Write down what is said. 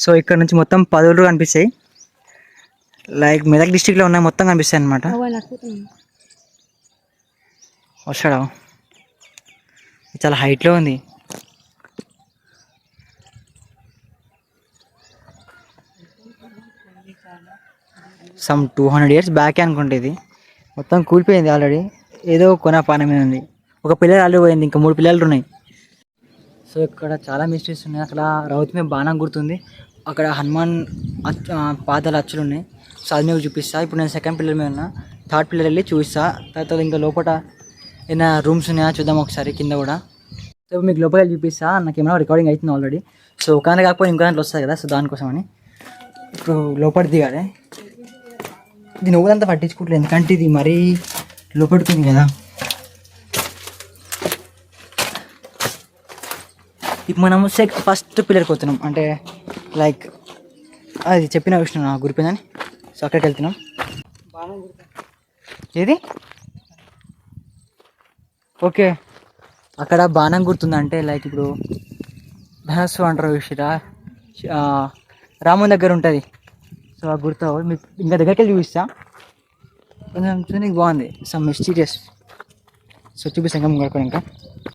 So ఇక్కడ నుంచి మొత్తం 10 ఊళ్ళు కనిపిస్తాయి. లైక్ మెదక్ డిస్టిక్లో ఉన్నాయి, మొత్తం కనిపిస్తాయి అనమాట. వస్తాడా, చాలా హైట్లో ఉంది. సమ్ 200 years బ్యాకే అనుకుంటే ఇది మొత్తం కూలిపోయింది ఆల్రెడీ. ఏదో కొన పాన మీద ఉంది. ఒక పిల్లర్ ఆల్రెడీ పోయింది, ఇంకా 3 పిల్లర్లు ఉన్నాయి. సో ఇక్కడ చాలా మిస్టరీస్ ఉన్నాయి. అక్కడ రౌత్ మీద బాణం గుర్తుంది, అక్కడ హనుమాన్ పాదాల అచ్చులు ఉన్నాయి. సో అది మీకు చూపిస్తా. ఇప్పుడు నేను సెకండ్ పిల్లర్ మీద ఉన్నా, థర్డ్ పిల్లర్ వెళ్ళి చూపిస్తా. తర్వాత ఇంకా లోపల ఏమైనా రూమ్స్ ఉన్నాయా చూద్దాం ఒకసారి, కింద కూడా. సో మీకు లోపల చూపిస్తా. నాకు ఏమైనా రికార్డింగ్ అవుతుంది ఆల్రెడీ. సో ఒక దాంట్లో కాకపోతే ఇంకో దాంట్లో వస్తుంది కదా, సో దానికోసమని ఇప్పుడు లోపల దిగాలి. దీని ఊరంతా పట్టించుకుంటలేదు, ఎందుకంటే ఇది మరీ లోపడుతుంది కదా. ఇప్పుడు మనము ఫస్ట్ పిల్లర్కి పోతున్నాం, అంటే లైక్ అది చెప్పిన విషయం నాకు గురిపోయిందని. సో అక్కడికి వెళ్తున్నాం. ఏది ఓకే, అక్కడ బాణం గుర్తుందంటే లైక్ ఇప్పుడు ధనస్సు అంటారు విషయరా, రాముని దగ్గర ఉంటుంది. సో ఆ గుర్తు మీకు ఇంకా దగ్గరికి వెళ్ళి చూపిస్తా. కొంచెం చూడడానికి బాగుంది, సమ్ మిస్టీరియస్. సో చూపిస్తాం ఇంకా ముంగడుకో ఇంకా.